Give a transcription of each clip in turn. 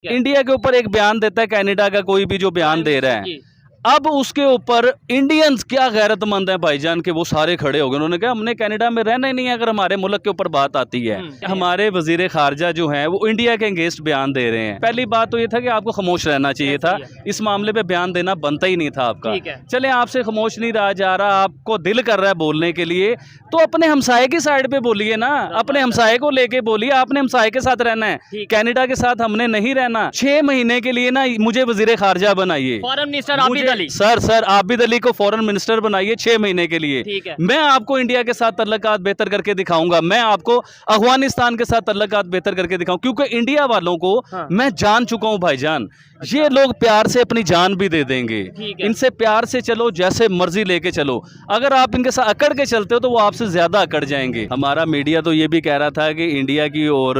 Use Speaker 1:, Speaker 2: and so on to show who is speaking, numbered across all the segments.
Speaker 1: India के ऊपर एक बयान देता है कनाडा का कोई भी जो बयान दे रहा है,
Speaker 2: जी।
Speaker 1: अब उसके ऊपर इंडियंस क्या गैरतमंद हैं भाईजान के वो सारे खड़े हो गए। उन्होंने कहा हमने कनाडा में रहना ही नहीं है अगर हमारे मुल्क के ऊपर बात आती है। हमारे वजीर खारजा जो हैं वो इंडिया के अगेंस्ट बयान दे रहे हैं। पहली बात तो ये था कि आपको खामोश रहना चाहिए था, इस मामले पे बयान देना बनता ही नहीं था आपका। चले आपसे खामोश नहीं रहा जा रहा, आपको दिल कर रहा है बोलने के लिए तो अपने हमसाये की साइड पे बोलिए ना, अपने हमसाये को लेके बोलिए। आपने हमसाये के साथ रहना है, कनाडा के साथ हमने नहीं रहना। 6 महीने के लिए ना मुझे वजीर खारजा बनाइए,
Speaker 2: foreign minister Abid Ali.
Speaker 1: Sir Abid Ali को फॉरेन मिनिस्टर बनाइए 6 महीने के लिए।
Speaker 2: ठीक है।
Speaker 1: मैं आपको इंडिया के साथ तल्लुकात बेहतर करके दिखाऊंगा, मैं आपको अफगानिस्तान के साथ तल्लुकात बेहतर करके दिखाऊं, क्योंकि इंडिया वालों को मैं जान चुका हूं भाईजान। ये लोग प्यार से अपनी जान भी दे देंगे, इनसे प्यार से चलो, जैसे मर्जी लेके चलो। अगर आप इनके साथ अकड़ के चलते हो तो वो आपसे ज्यादा अकड़ जाएंगे। हमारा मीडिया तो ये भी कह रहा था कि इंडिया की और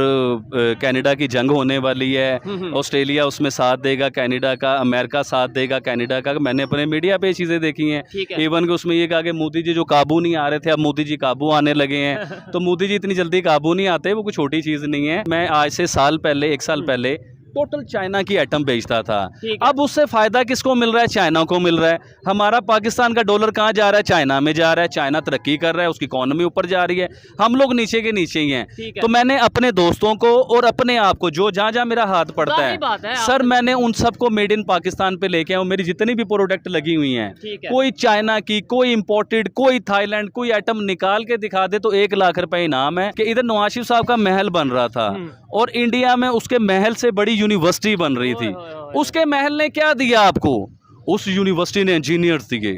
Speaker 1: कनाडा की जंग होने वाली है, ऑस्ट्रेलिया उसमें साथ देगा कनाडा का, अमेरिका साथ देगा कनाडा का। मैंने अपने मीडिया पे चीजें देखी हैं, इवन कि उसमें ये कहा कि मोदी जी जो काबू नहीं आ रहे थे अब मोदी जी काबू आने लगे हैं। तो मोदी जी इतनी जल्दी काबू नहीं आते, वो कोई छोटी चीज नहीं है। मैं आज से 1 साल पहले टोटल चाइना की एटम बेचता था, अब उससे फायदा किसको मिल रहा है? चाइना को मिल रहा है। हमारा पाकिस्तान का डॉलर कहाँ जा रहा है? चाइना में जा रहा है। चाइना तरक्की कर रहा है, उसकी इकोनॉमी ऊपर जा रही है, हम लोग नीचे के नीचे ही हैं। तो मैंने अपने दोस्तों को और अपने आप को जो जहाँ जहाँ मेरा हाथ पड़ता है सर, मैंने उन सबको मेड इन पाकिस्तान पे लेके आऊँ। मेरी जितनी भी प्रोडक्ट लगी हुई हैं, कोई चाइना की, कोई इम्पोर्टेड, कोई थाईलैंड, कोई आइटम निकाल के दिखा दे तो 1 लाख रुपए इनाम है। कि इधर नवाज शरीफ साहब का महल बन रहा था और इंडिया में उसके महल से बड़ी यूनिवर्सिटी बन रही थी। उसके महल ने क्या दिया आपको? उस यूनिवर्सिटी ने इंजीनियर्स दिए,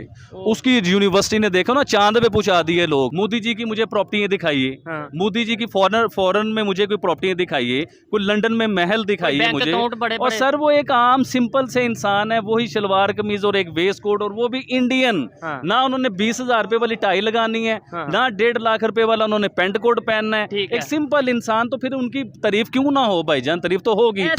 Speaker 1: उसकी यूनिवर्सिटी ने देखो ना चांद पे पहुंचा दिए लोग। मोदी जी की मुझे प्रॉपर्टी दिखाइए, मोदी जी की फॉरेन में मुझे कोई प्रॉपर्टी दिखाइए, कोई लंदन में महल दिखाइए मुझे। और सर वो एक आम सिंपल से इंसान है, वही शलवार कमीज और एक वेस्ट कोट, और वो भी इंडियन। ना उन्होंने 20,000 रुपए वाली टाई लगानी है, ना 1.5 लाख रुपए वाला उन्होंने पेंट कोट पहनना है। एक सिंपल इंसान, तो फिर उनकी तारीफ क्यों ना हो भाईजान? तारीफ तो होगी।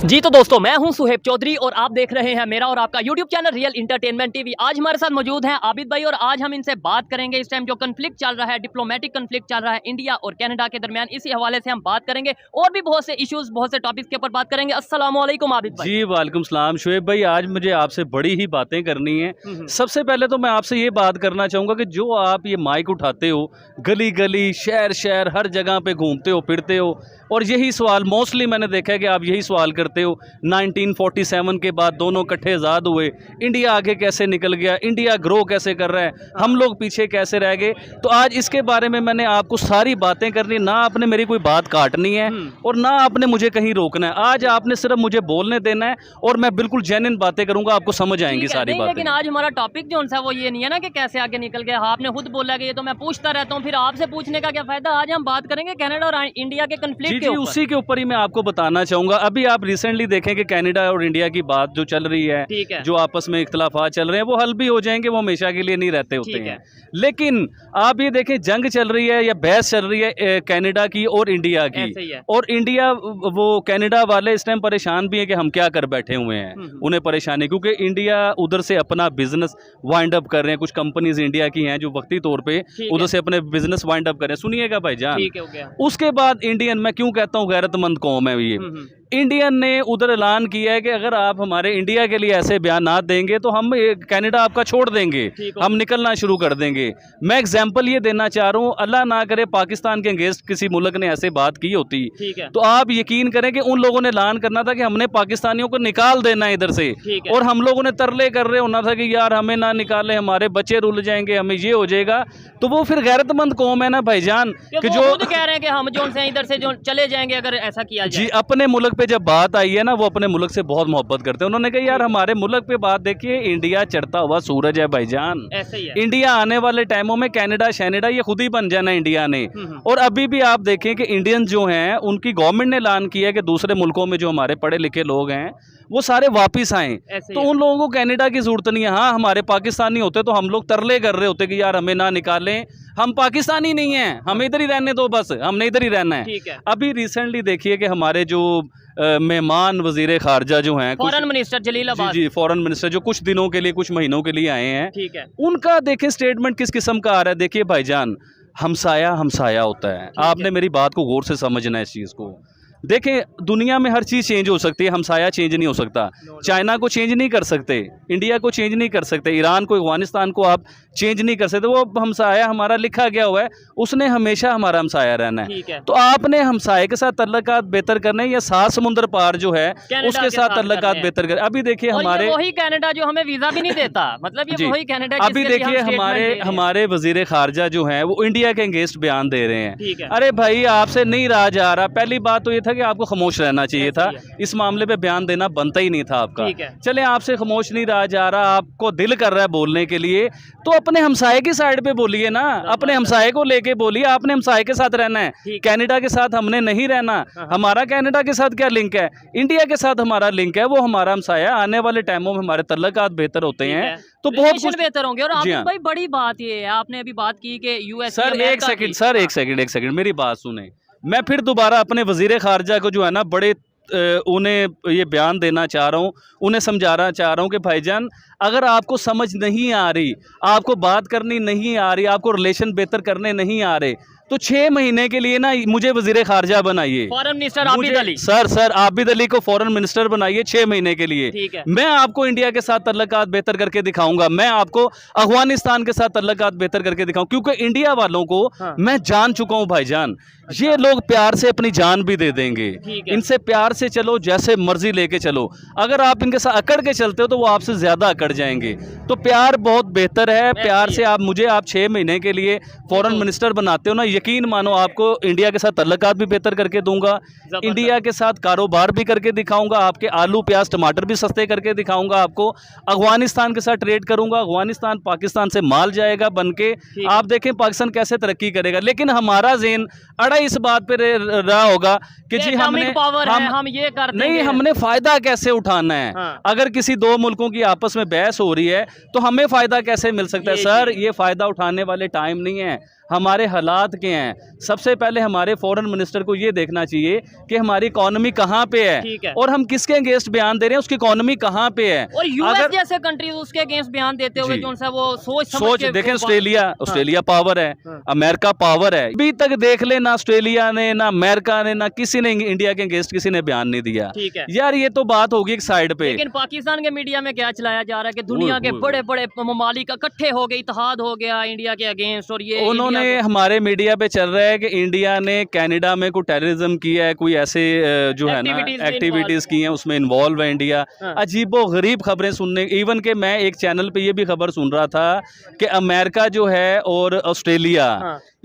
Speaker 2: जी तो दोस्तों, मैं हूं सुहेब चौधरी और आप देख रहे हैं मेरा और आपका YouTube channel real entertainment TV. आज हमारे साथ मौजूद हैं आबिद भाई और आज हम इनसे बात करेंगे। इस टाइम जो कन्फ्लिक्ट चल रहा है, डिप्लोमेटिक कन्फ्लिक्ट चल रहा है इंडिया और कनाडा के दरमियान, इसी हवाले से हम बात करेंगे और भी बहुत से इश्यूज, बहुत से टॉपिक्स के ऊपर बात करेंगे। अस्सलाम वालेकुम आबिद भाई।
Speaker 1: जी वालेकुम सलाम शुएब भाई, आज मुझे आपसे बड़ी ही बातें करनी है। सबसे पहले तो मैं आपसे ये बात करना चाहूँगा कि जो आप ये माइक उठाते हो, गली गली, शहर शहर, हर जगह पे घूमते हो, फिरते हो, और यही सवाल मोस्टली मैंने देखा है कि आप यही सवाल करते हो 1947 के बाद दोनों इकट्ठे आज़ाद हुए, इंडिया आगे कैसे निकल गया, इंडिया ग्रो कैसे कर रहा है, हम लोग पीछे कैसे रह गए। तो आज इसके बारे में मैंने आपको सारी बातें करनी, ना आपने मेरी कोई बात काटनी है और ना आपने मुझे कहीं रोकना है। आज आपने सिर्फ मुझे बोलने देना है और मैं बिल्कुल जेन्युइन बातें करूंगा, आपको समझ आएंगी सारी बातें।
Speaker 2: लेकिन आज हमारा टॉपिक जो है वो ये नहीं है ना कि कैसे आगे निकल गया। आपने खुद बोला कि ये तो मैं पूछता रहता हूँ, फिर आपसे पूछने का क्या फायदा। आज हम बात करेंगे कनाडा और इंडिया के कन्फ्लिक्ट के ऊपर।
Speaker 1: उसी के ऊपर ही मैं आपको बताना चाहूंगा। अभी आप रिसेंटली देखें कि कनाडा और इंडिया की बात जो चल रही है, जो आपस में इख्तलाफात चल रहे हैं, वो हल भी हो जाएंगे, वो हमेशा के लिए नहीं रहते होते हैं। लेकिन आप ये देखें, जंग चल रही है या बहस चल रही है कनाडा की और इंडिया की, और इंडिया वो कनाडा वाले इस टाइम परेशान भी है कि हम क्या कर बैठे हुए हैं। उन्हें परेशानी क्योंकि इंडिया उधर से अपना बिजनेस वाइंड अप कर रहे हैं। कुछ कंपनीज इंडिया की हैं जो वक्ती तौर पे उधर से अपने बिजनेस वाइंड अप कर रहे हैं। सुनिएगा भाईजान, उसके बाद इंडियन, मैं क्यों कहता हूँ गैरतमंद कौम है ये, इंडियन ने उधर ऐलान किया है कि अगर आप हमारे इंडिया के लिए ऐसे बयान देंगे तो हम कनाडा आपका छोड़ देंगे, हम निकलना शुरू कर देंगे। मैं एग्जांपल ये देना चाह रहा हूँ, अल्लाह ना करे पाकिस्तान के अगेंस्ट किसी मुल्क ने ऐसे बात की होती तो आप यकीन करें कि उन लोगों ने ऐलान करना था कि हमने पाकिस्तानियों को निकाल देना है इधर से, और हम लोगों ने तरले कर रहे होना था कि यार हमें ना निकाले, हमारे बच्चे रुल जाएंगे, हमें ये हो जाएगा। तो वो फिर गैरतमंद कौम है ना भाईजान, कि जो
Speaker 2: कह रहे हैं कि हम जो इधर से जो चले जाएंगे अगर ऐसा किया जाए।
Speaker 1: जी, अपने मुल्क पे जब बात आई है ना, वो अपने मुल्क से बहुत मोहब्बत करते हैं। उन्होंने कहा यार हमारे मुल्क पे बात देखिए, इंडिया चढ़ता हुआ सूरज है भाईजान, ऐसे ही है। इंडिया आने वाले टाइमों में कनाडा शैनेडा ये खुद ही बन जाना इंडिया ने। और अभी भी आप देखें कि इंडियन जो हैं, उनकी गवर्नमेंट ने ऐलान किया है कि दूसरे मुल्कों में जो हमारे पढ़े लिखे लोग हैं वो सारे वापिस आए, तो उन लोगों को कनाडा की जरूरत नहीं है। हाँ, हमारे पाकिस्तानी होते तो हम लोग तरले कर रहे होते कि यार हमें ना निकालें, हम पाकिस्तानी नहीं हैं, हमें इधर ही रहने दो, बस हमने इधर ही रहना है। अभी रिसेंटली देखिए कि हमारे जो मेहमान वजीर खारजा जो हैं,
Speaker 2: फॉरेन मिनिस्टर जलीलाबाद,
Speaker 1: जी फॉरेन मिनिस्टर जो कुछ दिनों के लिए, कुछ महीनों के लिए आए हैं, उनका देखें स्टेटमेंट किस किस्म का आ रहा है। देखिए भाईजान, हमसाया हमसाया होता है, आपने मेरी बात को गौर से समझना है इस चीज़ को। देखें, दुनिया में हर चीज़ चेंज हो सकती है, हमसाया चेंज नहीं हो सकता। चाइना को चेंज नहीं कर सकते, इंडिया को चेंज नहीं कर सकते, ईरान को, अफगानिस्तान को आप चेंज नहीं कर सकते। वो हमसाया हमारा लिखा गया हुआ है, उसने हमेशा हमारा हमसाया रहना है।
Speaker 2: ठीक है।
Speaker 1: तो आपने हमसाये के साथ तल्लुकात बेहतर करने हैं या 7 समुंदर पार जो है
Speaker 2: कनाडा
Speaker 1: उसके
Speaker 2: के
Speaker 1: साथ
Speaker 2: साथ
Speaker 1: तल्लुकात
Speaker 2: करने हैं।
Speaker 1: बेहतर कर। अभी देखिए
Speaker 2: और ये
Speaker 1: हमारे,
Speaker 2: वही कनाडा जो हमें वीजा भी नहीं देता, मतलब ये
Speaker 1: जी,
Speaker 2: वही कनाडा
Speaker 1: अभी
Speaker 2: जिसके लिए हम
Speaker 1: देखिए
Speaker 2: स्टेटमेंट
Speaker 1: हमारे
Speaker 2: दे रहे हैं।
Speaker 1: हमारे वजीर खारजा जो हैं वो इंडिया के अगेंस्ट बयान दे रहे हैं।
Speaker 2: ठीक है।
Speaker 1: अरे भाई, आपसे नहीं रहा जा रहा। पहली बात तो ये था कि आपको खामोश रहना चाहिए था,
Speaker 2: ऐसे
Speaker 1: इस मामले पे बयान देना बनता ही नहीं था आपका।
Speaker 2: ठीक है।
Speaker 1: चले, आपसे खामोश नहीं रहा जा रहा, आपको दिल कर रहा है बोलने के लिए, तो अपने हमसाये की साइड पे बोलिए ना, अपने हमसाये को लेके बोलिए। आपने हमसाये के साथ रहना है,
Speaker 2: ठीक।
Speaker 1: कनाडा के साथ हमने नहीं रहना।
Speaker 2: हाँ।
Speaker 1: हमारा कनाडा के साथ क्या लिंक है? इंडिया के साथ हमारा लिंक है, वो हमारा हमसाया। आने वाले टाइमों में हमारे तल्लुकात बेहतर होते
Speaker 2: ठीक
Speaker 1: हैं
Speaker 2: है।
Speaker 1: तो बहुत
Speaker 2: रिलेशन
Speaker 1: कुछ
Speaker 2: बेहतर होंगे। और
Speaker 1: जी
Speaker 2: आबिद
Speaker 1: हाँ।
Speaker 2: भाई, बड़ी बात ये है, आपने अभी बात की कि यूएस
Speaker 1: सर एक सेकंड, सर एक सेकंड, मेरी बात सुने। मैं फिर दोबारा अपने वजीर खारजा को जो है ना बड़े उन्हें ये बयान देना चाह रहा हूँ, उन्हें समझाना चाह रहा हूँ कि भाईजान, अगर आपको समझ नहीं आ रही, आपको बात करनी नहीं आ रही, आपको रिलेशन बेहतर करने नहीं आ रहे, तो 6 महीने के लिए ना मुझे वजीर खारजा बनाइए।
Speaker 2: Foreign minister Abid Ali.
Speaker 1: Sir Abid Ali को फॉरेन मिनिस्टर बनाइए 6 महीने के लिए।
Speaker 2: ठीक है।
Speaker 1: मैं आपको इंडिया के साथ तल्लुकात बेहतर करके दिखाऊंगा, मैं आपको अफगानिस्तान के साथ तल्लुकात बेहतर करके दिखाऊं, क्योंकि इंडिया वालों को
Speaker 2: हाँ।
Speaker 1: मैं जान चुका हूं भाईजान। ये लोग प्यार से अपनी जान भी दे देंगे,
Speaker 2: ठीक है।
Speaker 1: इनसे प्यार से चलो, जैसे मर्जी लेके चलो। अगर आप इनके साथ अकड़ के चलते हो तो वो आपसे ज्यादा अकड़ जाएंगे। तो प्यार बहुत बेहतर है, प्यार से आप 6 महीने के लिए फॉरेन मिनिस्टर बनाते हो ना, यकीन मानो आपको इंडिया के साथ तल्लुकात भी बेहतर करके दूंगा, इंडिया के साथ कारोबार भी करके दिखाऊंगा, आपके आलू प्याज टमाटर भी सस्ते करके दिखाऊंगा आपको। अफगानिस्तान के साथ ट्रेड करूंगा, अफगानिस्तान पाकिस्तान से माल जाएगा बन के, आप देखें पाकिस्तान कैसे तरक्की करेगा। लेकिन हमारा ज़हन अड़ा इस बात पे रहा होगा कि जी हमने
Speaker 2: पावर है, हम ये करते
Speaker 1: नहीं, हमने फायदा कैसे उठाना है।
Speaker 2: हाँ।
Speaker 1: अगर किसी 2 मुल्कों की आपस में बहस हो रही है तो हमें फायदा कैसे मिल सकता है? सर, ये फायदा उठाने वाले टाइम नहीं है, हमारे हालात के हैं। सबसे पहले हमारे फॉरेन मिनिस्टर को ये देखना चाहिए कि हमारी इकोनॉमी कहाँ पे है और हम किसके अगेंस्ट बयान दे रहे हैं, उसकी इकोनॉमी कहाँ पे है।
Speaker 2: और यूएस जैसे कंट्रीज उसके अगेंस्ट बयान देते हुए जो सा वो सोच
Speaker 1: देखें, ऑस्ट्रेलिया पावर है, अमेरिका पावर है। अभी तक देख ले, ना ऑस्ट्रेलिया ने, ना अमेरिका ने, ना किसी ने इंडिया के अगेंस्ट किसी ने बयान नहीं दिया।
Speaker 2: ठीक है
Speaker 1: यार, ये तो बात होगी एक साइड पे।
Speaker 2: लेकिन पाकिस्तान के मीडिया में क्या चलाया जा रहा है कि दुनिया के बड़े बड़े ममालिक इकट्ठे हो गए, इत्तेहाद हो गया इंडिया के अगेंस्ट, और ये
Speaker 1: उन्होंने हमारे मीडिया पे चल रहा है कि इंडिया ने कनाडा में कोई टेररिज्म किया है, कोई ऐसे जो है ना एक्टिविटीज की हैं, उसमें इन्वॉल्व है इंडिया। अजीबो गरीब खबरें सुनने, इवन के मैं एक चैनल पे ये भी खबर सुन रहा था कि अमेरिका जो है और ऑस्ट्रेलिया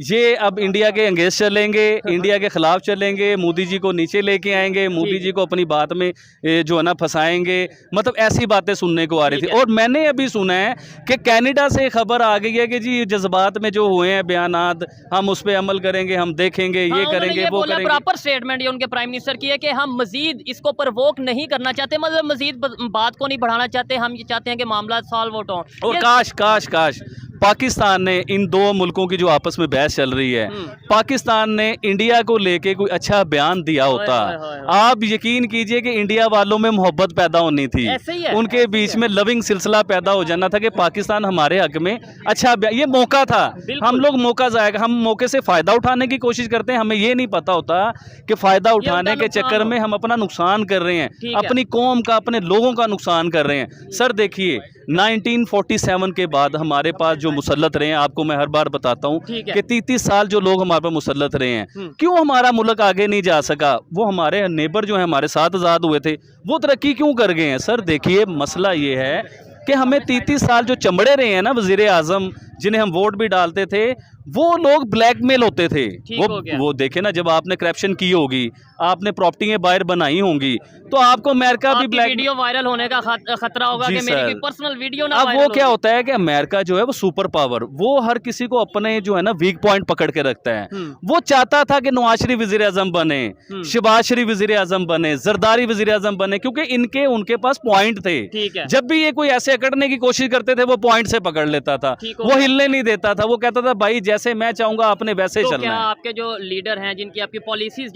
Speaker 1: ये अब इंडिया के अगेंस्ट चलेंगे, इंडिया के खिलाफ चलेंगे, मोदी जी को नीचे लेके आएंगे, मोदी जी को अपनी बात में जो है ना फंसाएंगे। मतलब ऐसी बातें सुनने को आ रही थी। और मैंने अभी सुना है कि कनाडा से खबर आ गई है कि जी जज्बात में जो हुए हैं बयानात, हम उस पर अमल करेंगे, हम देखेंगे, ये करेंगे, वो करेंगे।
Speaker 2: प्रॉपर स्टेटमेंट ये उनके प्राइम मिनिस्टर की है कि हम मजीद इसको प्रवोक नहीं करना चाहते, मतलब मजीद बात को नहीं बढ़ाना चाहते, हम ये चाहते हैं कि मामला सॉल्व आउट हो।
Speaker 1: और काश पाकिस्तान ने, इन 2 मुल्कों की जो आपस में बहस चल रही है, पाकिस्तान ने इंडिया को लेके कोई अच्छा बयान दिया होता। आप यकीन कीजिए कि इंडिया वालों में मोहब्बत पैदा होनी थी, उनके बीच में लविंग सिलसिला पैदा हो जाना था कि पाकिस्तान हमारे हक में अच्छा, ये मौका था। हम लोग मौका जाएगा, हम मौके से फ़ायदा उठाने की कोशिश करते हैं, हमें ये नहीं पता होता कि फ़ायदा उठाने के चक्कर में हम अपना नुकसान कर रहे हैं, अपनी कौम का, अपने लोगों का नुकसान कर रहे हैं। सर देखिए, 1947 के बाद हमारे पास जो मुसल्लत रहे हैं, आपको मैं हर बार बताता हूँ कि 33 साल जो लोग हमारे पास मुसल्लत रहे हैं, क्यों हमारा मुल्क आगे नहीं जा सका? वो हमारे नेबर जो है हमारे साथ आज़ाद हुए थे, वो तरक्की क्यों कर गए हैं? सर देखिए, मसला ये है कि हमें 33 साल जो चमड़े रहे हैं ना वज़ीर आज़म, जिन्हें हम वोट भी डालते थे, वो लोग ब्लैकमेल होते थे। वो देखे ना, जब आपने करप्शन की होगी, आपने प्रॉपर्टियां बाहर बनाई होंगी, तो आपको अमेरिका भी
Speaker 2: वीडियो वायरल होने का खतरा होगा कि मेरी कोई पर्सनल वीडियो ना।
Speaker 1: अब वो क्या होता है कि अमेरिका जो है वो सुपर पावर, वो हर किसी को अपने जो है ना वीक पॉइंट पकड़ के रखता है। वो चाहता था कि नवाज शरीफ वज़ीर आज़म बने, शहबाज शरीफ वज़ीर आज़म बने, जरदारी वज़ीर आज़म बने, क्योंकि उनके पास पॉइंट थे। जब भी ये कोई ऐसे अकड़ने की कोशिश करते थे, वो पॉइंट से पकड़ लेता था, वो हिलने नहीं देता था। वो कहता था भाई जैसे मैं चाहूंगा आपने वैसे
Speaker 2: तो
Speaker 1: चलना
Speaker 2: क्या
Speaker 1: है।
Speaker 2: आपके जो लीडर हैं, जिनकी आपकी पॉलिसीज,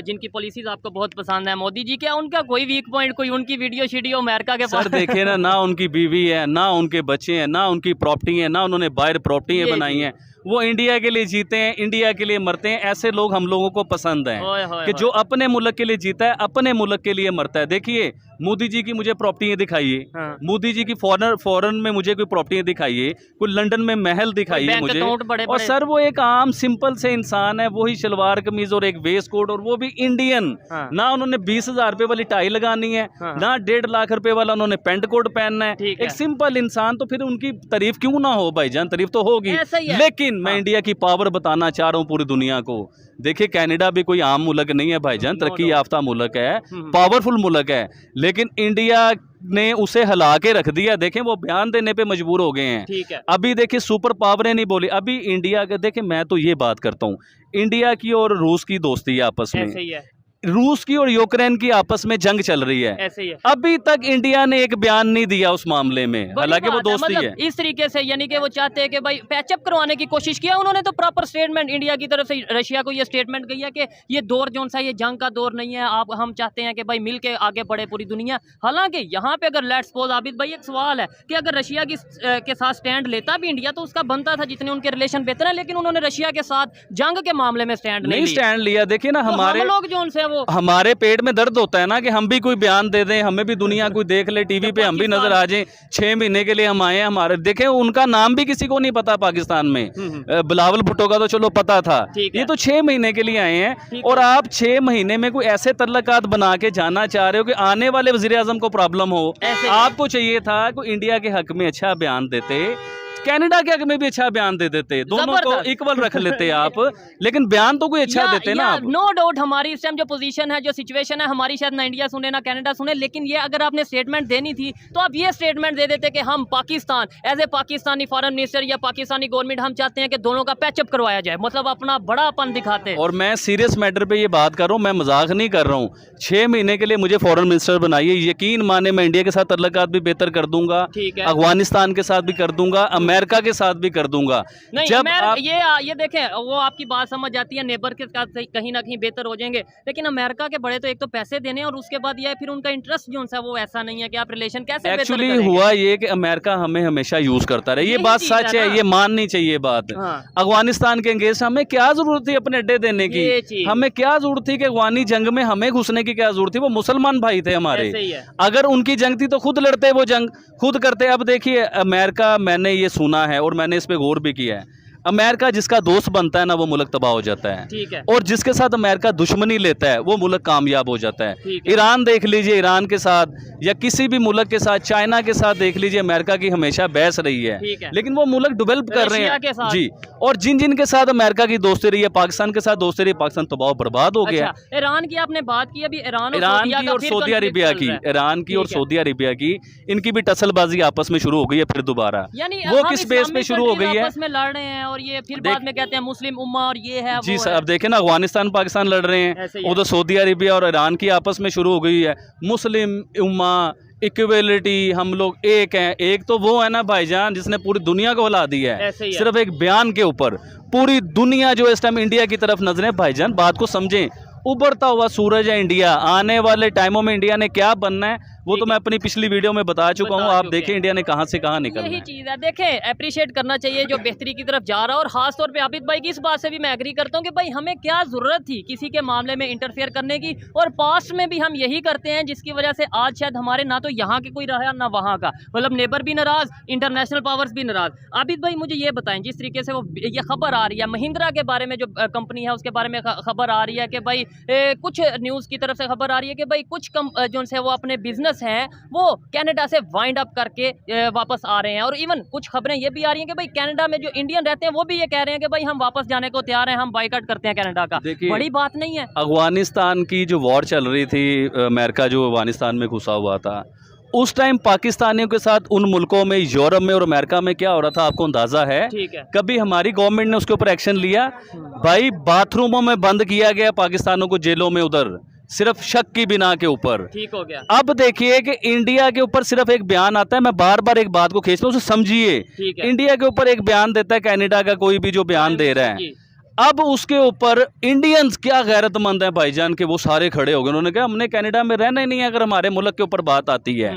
Speaker 2: जिनकी पॉलिसीज आपको बहुत पसंद है, मोदी जी, क्या उनका कोई वीक पॉइंट, कोई उनकी वीडियो अमेरिका के पास?
Speaker 1: सर देखिए ना उनकी बीवी है, ना उनके बच्चे हैं, ना उनकी प्रॉपर्टी है, ना उन्होंने बाहर प्रॉपर्टी बनाई हैं, वो इंडिया के लिए जीते हैं, इंडिया के लिए मरते हैं। ऐसे लोग हम लोगों को पसंद हैं
Speaker 2: होए, होए,
Speaker 1: कि जो अपने मुल्क के लिए जीता है, अपने मुल्क के लिए मरता है। देखिए मोदी जी की मुझे प्रॉपर्टियां दिखाइए,
Speaker 2: हाँ।
Speaker 1: मोदी जी की फॉरेन में मुझे कोई प्रॉपर्टियां दिखाइए, कोई लंदन में महल दिखाइए
Speaker 2: बैंक
Speaker 1: मुझे।
Speaker 2: अकाउंट बड़े
Speaker 1: और
Speaker 2: बड़े।
Speaker 1: सर वो एक आम सिंपल से इंसान है, वही शलवार कमीज और एक वेस्ट कोट, और वो भी इंडियन।
Speaker 2: हाँ।
Speaker 1: ना उन्होंने 20,000 रुपए वाली टाई लगानी है,
Speaker 2: हाँ।
Speaker 1: ना 1.5 लाख रुपए वाला उन्होंने पेंट कोट पहनना है।
Speaker 2: ठीक है।
Speaker 1: एक सिंपल इंसान, तो फिर उनकी तारीफ क्यों ना हो भाईजान, तारीफ तो होगी।
Speaker 2: ऐसा ही है।
Speaker 1: लेकिन मैं
Speaker 2: हाँ।
Speaker 1: इंडिया की पावर बताना चाह रहा हूँ पूरी दुनिया को। देखिए कनाडा भी कोई आम मुल्क नहीं है भाईजान,
Speaker 2: नो,
Speaker 1: तरक्की
Speaker 2: नो।
Speaker 1: याफ्ता मुल्क है,
Speaker 2: हम्म।
Speaker 1: पावरफुल मुल्क है, लेकिन इंडिया ने उसे हिला के रख दिया। देखें वो बयान देने पे मजबूर हो गए हैं।
Speaker 2: ठीक है।
Speaker 1: अभी देखिए सुपर पावरें नहीं बोली अभी इंडिया के। देखिए मैं तो ये बात करता हूँ, इंडिया की और रूस की दोस्ती है आपस में,
Speaker 2: ऐसे ही है,
Speaker 1: रूस की और यूक्रेन की आपस में जंग चल रही है।
Speaker 2: ऐसे ही है।
Speaker 1: अभी तक इंडिया ने एक बयान नहीं दिया उस मामले में,
Speaker 2: बड़ी
Speaker 1: हालांकि वो
Speaker 2: बात है,
Speaker 1: दोस्ती
Speaker 2: मतलब
Speaker 1: है।
Speaker 2: इस तरीके से, यानी कि वो चाहते हैं कि भाई पैचअप करवाने की कोशिश किया उन्होंने, तो प्रॉपर स्टेटमेंट इंडिया की तरफ से रशिया को ये स्टेटमेंट गई है कि ये दौर जो सा ये जंग का दौर नहीं है, आप हम चाहते हैं कि भाई मिल के आगे बढ़े पूरी दुनिया। हालांकि यहाँ पे अगर लेट्स सपोज आबिद भाई एक सवाल है कि अगर रशिया की के साथ स्टैंड लेता भी इंडिया तो उसका बनता था, जितने उनके रिलेशन बेहतर है, लेकिन उन्होंने रशिया के साथ जंग के मामले में स्टैंड नहीं लिया।
Speaker 1: स्टैंड लिया। देखिए ना
Speaker 2: तो
Speaker 1: हमारे
Speaker 2: हम लोग जो उनसे वो
Speaker 1: हमारे पेट में दर्द होता है ना कि हम भी कोई बयान दे दें, हमें भी दुनिया कोई देख ले, टीवी पे हम भी नजर आ जाएं। 6 महीने के लिए हम आए हैं, हमारे देखें उनका नाम भी किसी को नहीं पता पाकिस्तान में। बिलावल भुट्टो का तो चलो पता था,
Speaker 2: ठीक है।
Speaker 1: ये तो 6 महीने के लिए आए हैं।
Speaker 2: ठीक
Speaker 1: और आप 6 महीने में कोई ऐसे तल्लकात बना के जाना चाह रहे हो कि आने वाले वजीर आजम को प्रॉब्लम हो।
Speaker 2: ऐसे ही।
Speaker 1: आपको चाहिए था कि इंडिया के हक में अच्छा बयान देते, कनाडा के हक में भी अच्छा बयान दे देते, दोनों को
Speaker 2: जबरदस्त।
Speaker 1: इक्वल रख लेते आप, लेकिन बयान तो कोई अच्छा देते ना आप।
Speaker 2: नो डाउट हमारी इस टाइम जो पोजीशन है, जो सिचुएशन है, हमारी शायद ना इंडिया सुने ना कनाडा सुने, लेकिन ये अगर आपने स्टेटमेंट देनी थी तो आप ये स्टेटमेंट दे देते कि हम Pakistan as a Pakistani foreign minister या पाकिस्तानी गवर्नमेंट हम चाहते हैं कि दोनों का पैचअप करवाया जाए, मतलब अपना बड़ापन दिखाते।
Speaker 1: और मैं सीरियस मैटर पे ये बात कर रहा हूँ, मैं मजाक नहीं कर रहा हूँ। 6 महीने के लिए मुझे फॉरेन मिनिस्टर बनाइए, यकीन माने मैं इंडिया के साथ तल्लकात भी बेहतर कर दूंगा,
Speaker 2: ठीक है।
Speaker 1: अफगानिस्तान के साथ भी कर दूंगा, अमेरिका के साथ भी कर दूंगा।
Speaker 2: नहीं
Speaker 1: जब आप
Speaker 2: ये देखें, वो आपकी बात समझ जाती है, नेबर के साथ कहीं ना कहीं बेहतर हो जाएंगे, लेकिन अमेरिका के बड़े तो एक तो पैसे देने हैं और उसके बाद ये फिर उनका इंटरेस्ट जो है वो ऐसा नहीं है कि आप रिलेशन कैसे बेहतर
Speaker 1: एक्चुअली
Speaker 2: करेंगे।
Speaker 1: हुआ ये कि अमेरिका हमें हमेशा यूज करता रहे, ये
Speaker 2: यही
Speaker 1: बात
Speaker 2: चीज़
Speaker 1: सच
Speaker 2: है
Speaker 1: है,
Speaker 2: ना।
Speaker 1: ये माननी चाहिए बात।
Speaker 2: हाँ।
Speaker 1: अफगानिस्तान के अंगेज हमें क्या जरूरत थी अपने अड्डे देने
Speaker 2: ये
Speaker 1: की,
Speaker 2: चीज़।
Speaker 1: हमें क्या जरूरत थी कि अफगानी जंग में हमें घुसने की क्या जरूरत थी, वो मुसलमान भाई थे हमारे।
Speaker 2: ऐसे ही है।
Speaker 1: अगर उनकी जंग थी तो खुद लड़ते, वो जंग खुद करते। अब देखिए अमेरिका, मैंने ये सुना है और मैंने इस पे गौर भी किया है, अमेरिका जिसका दोस्त बनता है ना वो मुल्क तबाह हो जाता है,
Speaker 2: ठीक है।
Speaker 1: और जिसके साथ अमेरिका दुश्मनी लेता है वो मुल्क कामयाब हो जाता है।
Speaker 2: ठीक है।
Speaker 1: ईरान देख लीजिए, ईरान के साथ या किसी भी मुल्क के साथ, चाइना के साथ देख लीजिए, अमेरिका की हमेशा बहस रही है,
Speaker 2: ठीक है।
Speaker 1: लेकिन वो मुल्क डेवलप कर रहे
Speaker 2: रशिया के
Speaker 1: हैं
Speaker 2: साथ।
Speaker 1: जी। और जिन जिन के साथ अमेरिका की दोस्ती रही है, पाकिस्तान के साथ दोस्ती रही, पाकिस्तान तबाह बर्बाद हो गया।
Speaker 2: अच्छा, ईरान की आपने बात की, अभी ईरान
Speaker 1: ईरान की और सऊदी अरेबिया की, ईरान की और
Speaker 2: ठीक है।
Speaker 1: सऊदी अरेबिया की, इनकी भी टसलबाजी आपस में शुरू हो गई है फिर दोबारा।
Speaker 2: यानी
Speaker 1: वो
Speaker 2: हम
Speaker 1: किस बेस पे
Speaker 2: इस्लामिक
Speaker 1: शुरू हो गई है?
Speaker 2: आपस में लड़ रहे हैं और ये फिर बाद में कहते हैं मुस्लिम उम्मा और ये है
Speaker 1: जी
Speaker 2: वो
Speaker 1: सर,
Speaker 2: है।
Speaker 1: अब देखें ना अफगानिस्तान पाकिस्तान लड़ रहे हैं,
Speaker 2: ऐसे ही है।
Speaker 1: उधर सऊदी अरेबिया और ईरान की आपस में शुरू हो गई है। मुस्लिम उम्मा, इक्वलिटी, हम लोग एक हैं। एक तो वो है ना भाईजान जिसने पूरी दुनिया को हिला दिया है,
Speaker 2: ऐसे ही है।
Speaker 1: सिर्फ एक बयान के ऊपर। पूरी दुनिया जो इस टाइम इंडिया की तरफ नजरें, भाईजान बात को समझें, उभरता हुआ सूरज है इंडिया। आने वाले टाइमों में इंडिया ने क्या बनना है वो तो मैं अपनी पिछली वीडियो में बता चुका हूँ, आप देखिए इंडिया ने कहां से कहां निकलना
Speaker 2: यही
Speaker 1: है।
Speaker 2: चीज है, देखें अप्रिशिएट करना चाहिए जो बेहतरी की तरफ जा रहा है। और खास तौर पे आबिद भाई की इस बात से भी मैं एग्री करता हूँ कि भाई हमें क्या जरूरत थी किसी के मामले में इंटरफेयर करने की, और पास्ट में भी हम यही करते हैं, जिसकी वजह से आज शायद हमारे ना तो यहाँ के कोई रहा ना वहाँ का, मतलब नेबर भी नाराज, इंटरनेशनल पावर्स भी नाराज। आबिद भाई मुझे ये बताएं, जिस तरीके से वो ये खबर आ रही है महिंद्रा के बारे में, जो कंपनी है उसके बारे में खबर आ रही है कि भाई कुछ न्यूज़ की तरफ से खबर आ रही है कि भाई कुछ जो से वो अपने बिजनेस हैं वो कनाडा से वाइंड अप करके वापस आ रहे हैं। और इवन कुछ खबरें ये भी आ रही हैं कि भाई कनाडा में जो इंडियन रहते हैं वो भी ये कह रहे हैं कि भाई हम वापस जाने को तैयार हैं, हम बाइकआउट करते हैं कनाडा का। बड़ी बात नहीं है।
Speaker 1: अफगानिस्तान की जो वॉर चल रही थी, अमेरिका जो अफगानिस्तान में घुसा हुआ था, उस टाइम पाकिस्तानियों के साथ उन मुल्कों में, यूरोप में और अमेरिका में क्या हो रहा था आपको अंदाजा है?
Speaker 2: ठीक है।
Speaker 1: कभी हमारी गवर्नमेंट ने उसके ऊपर एक्शन लिया? भाई बाथरूमों में बंद किया गया पाकिस्तानों को, जेलों में, उधर सिर्फ शक की बिना के ऊपर।
Speaker 2: ठीक हो गया।
Speaker 1: अब देखिए कि इंडिया के ऊपर सिर्फ एक बयान आता है, मैं बार बार एक बात को खींचता हूँ, उसे समझिए।
Speaker 2: ठीक है।
Speaker 1: इंडिया के ऊपर एक बयान देता है कनाडा का कोई भी जो बयान दे रहा है,
Speaker 2: जी।
Speaker 1: अब उसके ऊपर इंडियंस क्या गैरतमंद है भाईजान के वो सारे खड़े हो गए। उन्होंने कहा हमने कनाडा में रहना ही नहीं है अगर हमारे मुल्क के ऊपर बात आती है।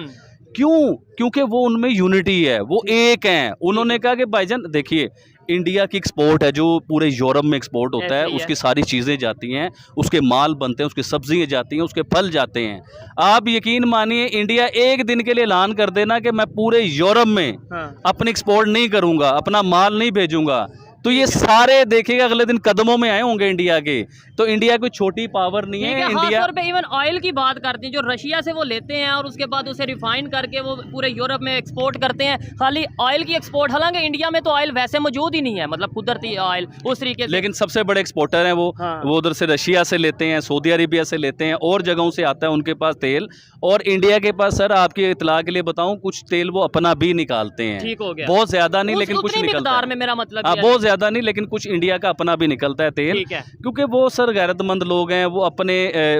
Speaker 1: क्यों? क्योंकि वो उनमें यूनिटी है, वो एक हैं। उन्होंने कहा कि भाईजान देखिए इंडिया की एक्सपोर्ट है जो पूरे यूरोप में एक्सपोर्ट होता है,
Speaker 2: ऐसे ही है।
Speaker 1: उसकी सारी चीज़ें जाती हैं, उसके माल बनते हैं, उसकी सब्जियां जाती हैं, उसके फल जाते हैं। आप यकीन मानिए इंडिया एक दिन के लिए ऐलान कर देना कि मैं पूरे यूरोप में
Speaker 2: हाँ।
Speaker 1: अपनी एक्सपोर्ट नहीं करूंगा, अपना माल नहीं भेजूंगा, तो ये सारे देखेगा अगले दिन कदमों में आए होंगे इंडिया के। तो इंडिया कोई छोटी पावर नहीं
Speaker 2: ठीक
Speaker 1: है।
Speaker 2: है,
Speaker 1: इंडिया
Speaker 2: खास तौर पे इवन ऑयल की बात करते हैं जो रशिया से वो लेते हैं और उसके बाद उसे रिफाइन करके वो पूरे यूरोप में एक्सपोर्ट करते हैं। खाली ऑयल की एक्सपोर्ट, हालांकि इंडिया में तो ऑयल वैसे मौजूद ही नहीं है, मतलब कुदरती ऑयल उस तरीके से।
Speaker 1: लेकिन सबसे बड़े एक्सपोर्टर हैं वो।
Speaker 2: हाँ।
Speaker 1: वो उधर से रशिया से लेते हैं, सऊदी अरेबिया से लेते हैं, और जगहों से आता है उनके पास तेल। और इंडिया के पास सर आपकी इतला के लिए बताऊं, कुछ तेल वो अपना भी निकालते हैं।
Speaker 2: ठीक हो गया।
Speaker 1: बहुत ज्यादा नहीं, लेकिन कुछ
Speaker 2: उतनी
Speaker 1: निकलता
Speaker 2: मिकदार
Speaker 1: है।
Speaker 2: में मेरा मतलब
Speaker 1: हाँ,
Speaker 2: ये है।
Speaker 1: बहुत ज्यादा नहीं, लेकिन कुछ इंडिया का अपना भी निकलता है तेल।
Speaker 2: ठीक है।
Speaker 1: क्योंकि वो सर गैरतमंद लोग हैं, वो अपने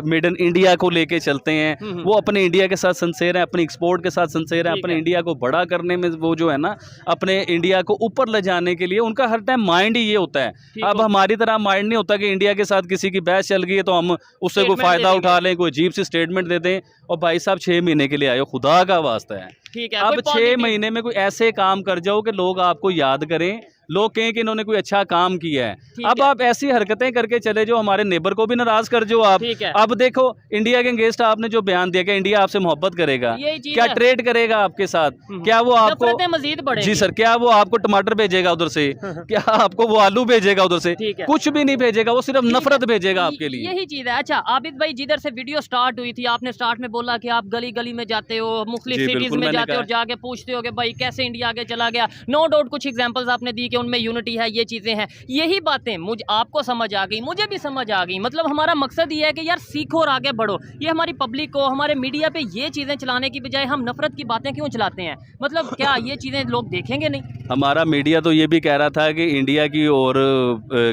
Speaker 1: मेड इन इंडिया को लेके चलते हैं। वो अपने इंडिया के साथ सिंसेयर हैं, अपनी एक्सपोर्ट के साथ सिंसेयर हैं,
Speaker 2: ठीक
Speaker 1: अपने
Speaker 2: है।
Speaker 1: इंडिया को बड़ा करने में वो जो है ना, अपने इंडिया को ऊपर ले जाने के लिए उनका हर टाइम माइंड ही ये होता है।
Speaker 2: ठीक
Speaker 1: अब
Speaker 2: हो।
Speaker 1: हमारी तरह माइंड नहीं होता कि इंडिया के साथ किसी की बहस चल गई है तो हम उससे कोई
Speaker 2: Statement
Speaker 1: फायदा
Speaker 2: दे
Speaker 1: उठा लें, कोई अजीब सी स्टेटमेंट दे दें। और भाई साहब 6 महीने के लिए आए हो, खुदा का वास्ता है।
Speaker 2: ठीक है,
Speaker 1: अब
Speaker 2: कोई
Speaker 1: 6
Speaker 2: positive-
Speaker 1: महीने में कोई ऐसे काम कर जाओ कि लोग आपको याद करें, लोग कहें कि इन्होंने कोई अच्छा काम किया है।
Speaker 2: ठीक
Speaker 1: अब
Speaker 2: है।
Speaker 1: आप ऐसी हरकतें करके चले जाओ, हमारे नेबर को भी नाराज कर जो आप।
Speaker 2: ठीक है।
Speaker 1: अब देखो इंडिया के अगेंस्ट आपने जो बयान दिया कि इंडिया आपसे मोहब्बत करेगा,
Speaker 2: यही चीज़
Speaker 1: क्या
Speaker 2: है।
Speaker 1: ट्रेड करेगा आपके साथ? क्या वो आपको
Speaker 2: नफरतें मजीद बढ़ेंगी।
Speaker 1: जी सर, क्या वो आपको टमाटर भेजेगा उधर से? क्या आपको वो आलू भेजेगा उधर से?
Speaker 2: ठीक है।
Speaker 1: कुछ भी नहीं भेजेगा, वो सिर्फ नफरत भेजेगा आपके लिए।
Speaker 2: यही चीज है। अच्छा आबिद भाई, जिधर से वीडियो स्टार्ट हुई थी, आपने स्टार्ट में बोला कि आप गली गली में जाते हो, मुख्तलिफ
Speaker 1: जी,
Speaker 2: सिटीज
Speaker 1: बिल्कुल,
Speaker 2: में
Speaker 1: मैंने
Speaker 2: जाते हो और
Speaker 1: कहा।
Speaker 2: जाके पूछते हो कि भाई कैसे इंडिया आगे चला गया। नो डाउट कुछ एग्जांपल्स आपने दी कि उनमें यूनिटी है, ये चीजें हैं। यही बातें मुझे आपको समझ आ गई, मुझे भी समझ आ गई। मतलब हमारा मकसद ये है कि यार सीखो और आगे बढ़ो। ये हमारी पब्लिक को, हमारे मीडिया पे ये चीजें चलाने की बजाय हम नफरत की बातें क्यों चलाते हैं? मतलब क्या ये चीजें लोग देखेंगे नहीं?
Speaker 1: हमारा मीडिया तो ये भी कह रहा था कि इंडिया की और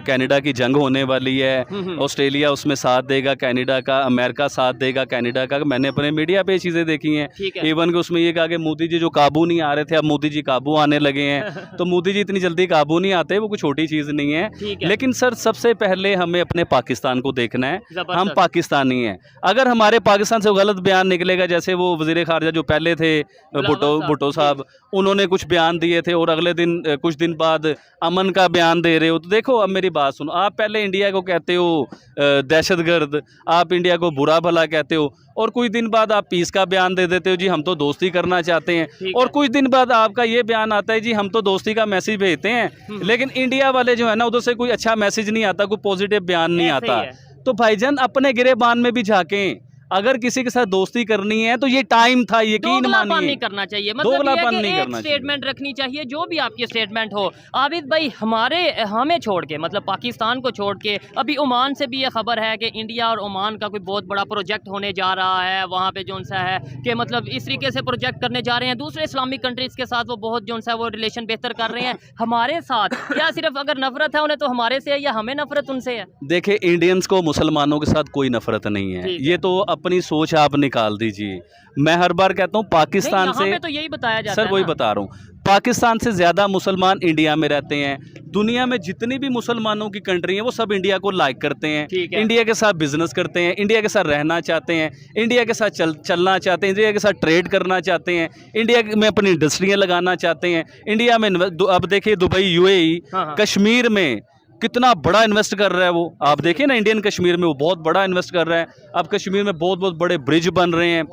Speaker 1: कनाडा की जंग होने वाली है, ऑस्ट्रेलिया उसमें साथ देगा कनाडा का, अमेरिका साथ देगा कनाडा का। मैंने अपने मीडिया पे ये चीज़ें देखी हैं।
Speaker 2: ठीक है।
Speaker 1: इवन कि उसमें ये कहा कि मोदी जी जो काबू नहीं आ रहे थे, अब मोदी जी काबू आने लगे हैं। तो मोदी जी इतनी जल्दी काबू नहीं आते, वो कोई छोटी चीज़ नहीं है।
Speaker 2: ठीक है।
Speaker 1: लेकिन सर सबसे पहले हमें अपने पाकिस्तान को देखना है।
Speaker 2: जबरदस्त।
Speaker 1: हम पाकिस्तानी हैं। अगर हमारे पाकिस्तान से गलत बयान निकलेगा, जैसे वो वज़ीर ख़ारजा जो पहले थे भुट्टो साहब, उन्होंने कुछ बयान दिए थे और अगले दिन कुछ दिन बाद अमन का बयान दे रहे हो, तो देखो अब मेरी बात सुनो। आप पहले इंडिया को कहते हो दहशतगर्द, आप इंडिया को बुरा भला कहते हो, और कुछ दिन बाद आप पीस का बयान दे देते हो, जी हम तो दोस्ती करना चाहते हैं।
Speaker 2: ठीक
Speaker 1: और
Speaker 2: है।
Speaker 1: कुछ दिन बाद आपका ये बयान आता है, जी हम तो दोस्ती का मैसेज भेजते हैं। लेकिन इंडिया वाले जो है ना, उधर से कोई अच्छा मैसेज नहीं आता, कोई पॉजिटिव बयान नहीं
Speaker 2: ऐसे ही
Speaker 1: आता।
Speaker 2: है।
Speaker 1: तो भाईजान अपने गिरेबान में भी झांकें। अगर किसी के साथ दोस्ती करनी है तो ये टाइम था, यकीन
Speaker 2: दोगलापन
Speaker 1: मानिए।
Speaker 2: नहीं करना चाहिए। मतलब
Speaker 1: दोगलापन
Speaker 2: ये
Speaker 1: नहीं
Speaker 2: है कि
Speaker 1: करना
Speaker 2: एक
Speaker 1: चाहिए।
Speaker 2: स्टेटमेंट रखनी चाहिए, जो भी आपकी स्टेटमेंट हो। आबिद भाई, हमें छोड़ के, मतलब पाकिस्तान को छोड़ के, अभी ओमान से भी ये खबर है कि इंडिया और ओमान का कोई बहुत बड़ा प्रोजेक्ट होने जा रहा है। वहाँ पे जो सा है कि मतलब इस तरीके से प्रोजेक्ट करने जा रहे हैं दूसरे इस्लामिक कंट्रीज के साथ, वो बहुत जो सा वो रिलेशन बेहतर कर रहे हैं। हमारे साथ क्या सिर्फ अगर नफरत है उन्हें तो हमारे से है, या हमें नफरत उनसे है?
Speaker 1: देखिए इंडियंस को मुसलमानों के साथ कोई नफरत नहीं है,
Speaker 2: ठीक है।
Speaker 1: ये तो अपनी सोच आप निकाल दीजिए। मैं हर बार कहता हूँ पाकिस्तान
Speaker 2: नहीं, यहाँ
Speaker 1: से,
Speaker 2: पे तो यही बताया जाता
Speaker 1: सर
Speaker 2: है
Speaker 1: वही
Speaker 2: ना।
Speaker 1: बता रहा हूँ, पाकिस्तान से ज़्यादा मुसलमान इंडिया में रहते हैं। दुनिया में जितनी भी मुसलमानों की कंट्री हैं वो सब इंडिया को लाइक करते हैं,
Speaker 2: ठीक है।
Speaker 1: इंडिया के साथ बिजनेस करते हैं, इंडिया के साथ रहना चाहते हैं, इंडिया के साथ चलना चाहते हैं, इंडिया के साथ ट्रेड करना चाहते हैं, इंडिया में अपनी इंडस्ट्रियाँ लगाना चाहते हैं। इंडिया में अब देखिए दुबई, यूएई,
Speaker 2: हाँ।
Speaker 1: कश्मीर में कितना बड़ा इन्वेस्ट कर रहा है वो। आप देखिए ना इंडियन कश्मीर में वो बहुत बड़ा इन्वेस्ट कर रहा है। अब कश्मीर में बहुत बहुत बड़े ब्रिज बन रहे हैं।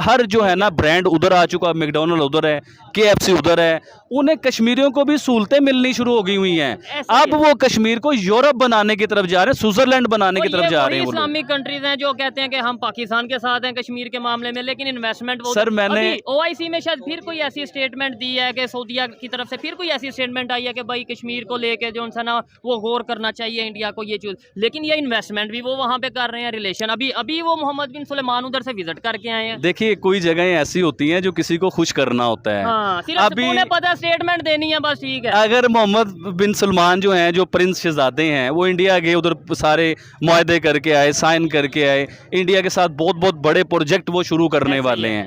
Speaker 1: हर जो है ना ब्रांड उधर आ चुका है। मैकडॉनल्ड उधर है, KFC उधर है। उन्हें कश्मीरियों को भी सहूलतें मिलनी शुरू हो गई हुई हैं।
Speaker 2: ऐसे
Speaker 1: अब वो कश्मीर को यूरोप बनाने की तरफ जा रहे हैं, स्विट्जरलैंड बनाने की तरफ जा रहे हैं वो लोग।
Speaker 2: इस्लामिक कंट्रीज हैं जो कहते हैं कि हम पाकिस्तान के साथ हैं कश्मीर के मामले में, लेकिन इन्वेस्टमेंट
Speaker 1: सर, मैंने
Speaker 2: OIC में शायद फिर कोई ऐसी स्टेटमेंट दी है कि सऊदीया की तरफ से फिर कोई ऐसी स्टेटमेंट आई है कि भाई कश्मीर को लेके जो सा ना वो गौर करना चाहिए इंडिया को, ये चीज। लेकिन ये इन्वेस्टमेंट भी वो वहाँ पे कर रहे हैं, रिलेशन अभी वो मोहम्मद बिन सुलेमान उधर से विजिट करके आए हैं।
Speaker 1: देखिए कोई जगह ऐसी होती हैं जो किसी को खुश करना होता है।
Speaker 2: हाँ, सिर्फ
Speaker 1: अभी
Speaker 2: उन्हें पता स्टेटमेंट देनी है बस, ठीक है।
Speaker 1: अगर मोहम्मद बिन सलमान जो हैं, जो प्रिंस शहजादे हैं, वो इंडिया गए, उधर सारे मुआहदे करके आए, साइन करके आए, इंडिया के साथ बहुत बहुत बड़े प्रोजेक्ट वो शुरू करने वाले हैं।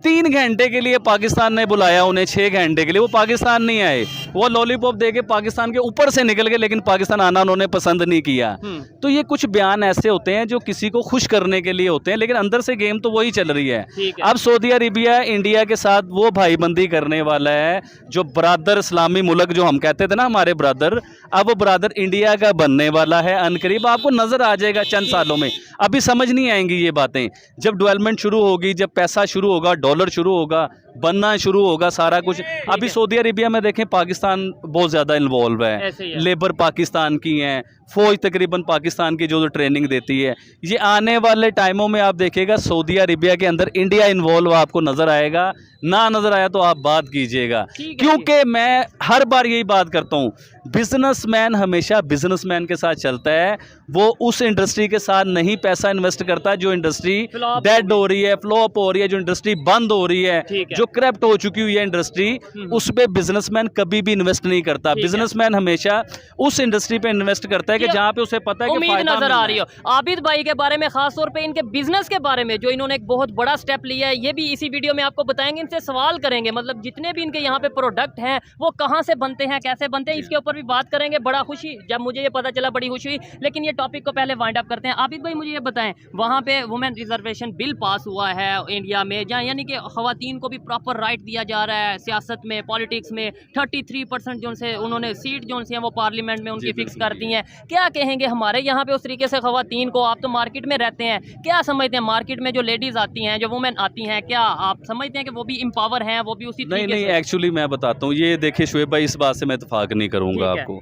Speaker 1: 3 घंटे के लिए पाकिस्तान ने बुलाया उन्हें, 6 घंटे के लिए वो पाकिस्तान नहीं आए। वो लॉलीपॉप दे के पाकिस्तान के ऊपर से निकल गए, लेकिन पाकिस्तान आना उन्होंने पसंद नहीं किया। तो ये कुछ बयान ऐसे होते हैं जो किसी को खुश करने के लिए होते हैं, लेकिन अंदर से गेम तो वही चल रही है। अब सऊदी अरेबिया इंडिया के साथ वो भाईबंदी करने वाला है, जो ब्रादर इस्लामी मुल्क जो हम कहते थे ना हमारे ब्रादर, अब वो ब्रादर इंडिया का बनने वाला है अनकरीब। आपको नजर आ जाएगा चंद सालों में, अभी समझ नहीं आएंगी ये बातें। जब डेवलपमेंट शुरू होगी, जब पैसा शुरू होगा, डॉलर शुरू होगा, बनना शुरू होगा सारा कुछ। अभी सऊदी अरेबिया में देखें पाकिस्तान बहुत ज़्यादा इन्वॉल्व है, लेबर पाकिस्तान की हैं, फौज तकरीबन पाकिस्तान की जो ट्रेनिंग देती है। ये आने वाले टाइमों में आप देखिएगा सऊदी अरेबिया के अंदर इंडिया इन्वॉल्व आपको नज़र आएगा। ना नज़र आया तो आप बात कीजिएगा, क्योंकि मैं हर बार यही बात करता हूँ, बिजनेसमैन हमेशा बिजनेसमैन के साथ चलता है। वो उस इंडस्ट्री के साथ नहीं पैसा इन्वेस्ट करता जो इंडस्ट्री डेड हो रही है, फ्लॉप हो रही है, जो इंडस्ट्री बंद हो रही है, जो करप्ट हो चुकी हुई है इंडस्ट्री, उस पे बिजनेसमैन कभी भी इन्वेस्ट नहीं करता। बिजनेसमैन हमेशा उस इंडस्ट्री पे इन्वेस्ट करता है कि जहाँ पे उसे पता है कि
Speaker 2: उम्मीद नजर आ रही हो। आबिद भाई के बारे में, खास तौर पे इनके बिजनेस के बारे में जो इन्होंने एक बहुत बड़ा स्टेप लिया है, ये भी इसी वीडियो में आपको बताएंगे। इनसे सवाल करेंगे, मतलब जितने भी इनके यहाँ पे प्रोडक्ट हैं वो कहाँ से बनते हैं, कैसे बनते हैं, इसके ऊपर भी बात करेंगे। बड़ा खुशी जब मुझे ये पता चला, बड़ी खुशी हुई। लेकिन ये टॉपिक को पहले वाइंड अप करते हैं। आबिद भाई मुझे ये बताएं, वहाँ पे वुमेन रिजर्वेशन बिल पास हुआ है इंडिया में, जहाँ यानी कि खवातीन को भी प्रॉपर राइट दिया जा रहा है सियासत में, पॉलिटिक्स में। 33% जो से उन्होंने सीट जो से वो पार्लियामेंट में उनकी फिक्स कर दी हैं। क्या कहेंगे हमारे यहाँ पे उस तरीके से खवातीन को? आप तो मार्केट में रहते हैं, क्या समझते हैं मार्केट में जो लेडीज आती हैं, जो वुमेन आती हैं, क्या आप समझते हैं कि वो भी एम्पावर हैं, वो भी उसी
Speaker 1: नहीं नहीं, एक्चुअली मैं बताता हूँ, ये देखिए शुएब भाई, इस बात से मैं इत्तेफाक नहीं करूँगा आपको।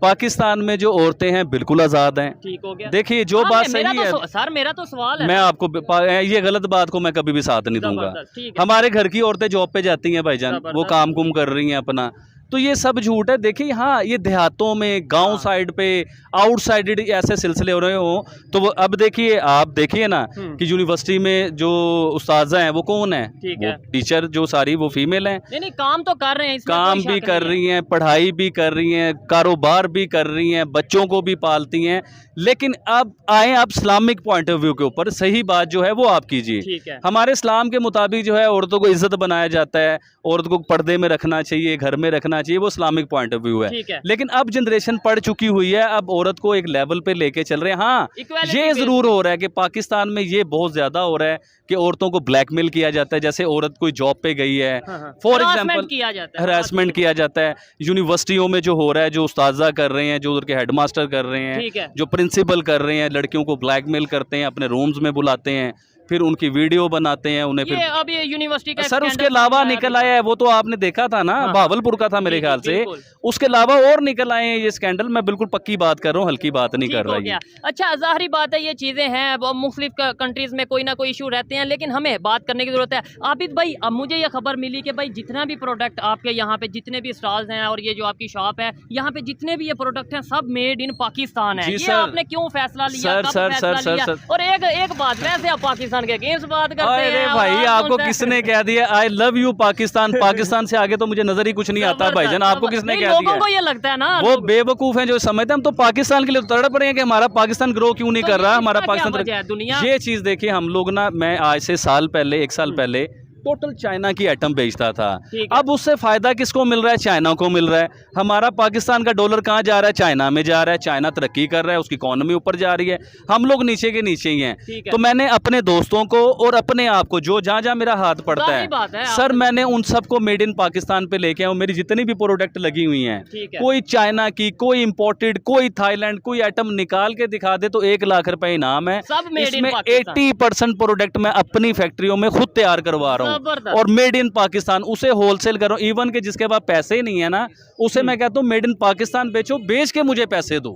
Speaker 1: पाकिस्तान में जो औरतें हैं बिल्कुल आज़ाद हैं।
Speaker 2: ठीक हो गया।
Speaker 1: देखिए जो बात सही है
Speaker 2: सर, मेरा तो सवाल है,
Speaker 1: मैं आपको ये गलत बात को मैं कभी भी साथ नहीं दूंगा। हमारे घर की औरतें जॉब पे जाती हैं भाईजान, वो काम कुम कर रही हैं अपना, तो ये सब झूठ है। देखिए हाँ, ये देहातों में, गांव साइड पे, आउटसाइडेड ऐसे सिलसिले हो रहे हो, तो वो अब देखिए, आप देखिए ना कि यूनिवर्सिटी में जो उस्ताजा हैं वो कौन है? वो टीचर जो सारी वो फीमेल हैं।
Speaker 2: नहीं, काम तो कर रहे हैं,
Speaker 1: काम भी कर रही हैं, पढ़ाई भी कर रही हैं, कारोबार भी कर रही हैं, बच्चों को भी पालती हैं। लेकिन अब आए आप इस्लामिक पॉइंट ऑफ व्यू के ऊपर, सही बात जो है वो आप कीजिए। हमारे इस्लाम के मुताबिक जो है औरतों को इज्जत बनाया जाता है, औरत को पर्दे में रखना चाहिए, घर में रखना चाहिए, वो इस्लामिक पॉइंट ऑफ व्यू है। लेकिन अब जनरेशन पढ़ चुकी हुई है, अब औरत को एक लेवल पे लेके चल रहे हैं। हाँ, ये जरूर हो रहा है कि पाकिस्तान में ये बहुत ज्यादा हो रहा है कि औरतों को ब्लैकमेल किया जाता है। जैसे औरत कोई जॉब पे गई है, फॉर एग्जाम्पल हरासमेंट किया जाता है। यूनिवर्सिटियों में जो हो रहा है, जो उस्ताजा कर रहे हैं, जो उधर के हेडमास्टर कर रहे हैं, जो प्रिंसिपल कर रहे हैं, लड़कियों को ब्लैकमेल करते हैं, अपने रूम्स में बुलाते हैं, फिर उनकी वीडियो बनाते हैं उन्हें। फिर
Speaker 2: अब ये यूनिवर्सिटी का
Speaker 1: सर उसके अलावा निकल आया है, वो तो आपने देखा था ना, भावलपुर का था मेरे ख्याल से। उसके अलावा और निकल आए हैं ये स्कैंडल। मैं बिल्कुल पक्की बात कर रहा हूँ, हल्की बात नहीं कर रहा।
Speaker 2: अच्छा, ज़ाहिरी बात है ये चीज़ें हैं, मुख्तलिफ कंट्रीज में कोई ना कोई इशू रहते हैं, लेकिन हमें बात करने की जरूरत है। आबिद भाई, अब मुझे ये खबर मिली कि भाई जितना भी प्रोडक्ट आपके यहाँ पे, जितने भी स्टॉल्स हैं और ये जो आपकी शॉप है, यहाँ पे जितने भी ये प्रोडक्ट हैं सब मेड इन पाकिस्तान है। ये आपने क्यों फैसला लिया? और एक बात, वैसे आप पाकिस्तान के अगेंस्ट बात करते हैं।
Speaker 1: अरे भाई, आपको किसने कह दिया I love you Pakistan? Pakistan से आगे तो मुझे नजर ही कुछ नहीं आता भाईजान। आपको किसने कह दिया?
Speaker 2: लोगों को ये लगता है ना,
Speaker 1: वो बेवकूफ हैं जो समझते हैं हम तो पाकिस्तान के लिए तड़प रहे हैं कि हमारा पाकिस्तान ग्रो क्यों नहीं कर रहा, हमारा पाकिस्तान।
Speaker 2: दुनिया
Speaker 1: ये चीज देखिए, हम लोग ना, मैं आज से साल पहले, 1 साल पहले टोटल चाइना की आइटम बेचता था। अब उससे फायदा किसको मिल रहा है? चाइना को मिल रहा है। हमारा पाकिस्तान का डॉलर कहाँ जा रहा है? चाइना में जा रहा है। चाइना तरक्की कर रहा है, उसकी इकोनॉमी ऊपर जा रही है, हम लोग नीचे के नीचे ही हैं। तो मैंने अपने दोस्तों को और अपने आप को, जो जहाँ जहाँ मेरा हाथ पड़ता है सर, मैंने उन सबको मेड इन पाकिस्तान पे लेके आया। मेरी जितनी भी प्रोडक्ट लगी हुई हैं, कोई चाइना की, कोई इम्पोर्टेड, कोई थाईलैंड, कोई आइटम निकाल के दिखा दे तो 1 लाख रुपए इनाम है। इसमें 80% प्रोडक्ट मैं अपनी फैक्ट्रियों में खुद तैयार करवा रहा हूँ और मेड इन पाकिस्तान, उसे होलसेल कर रहा हूँ। इवन के जिसके पास पैसे ही नहीं है ना, उसे मैं कहता हूँ मेड इन पाकिस्तान बेचो, बेच के मुझे पैसे दो,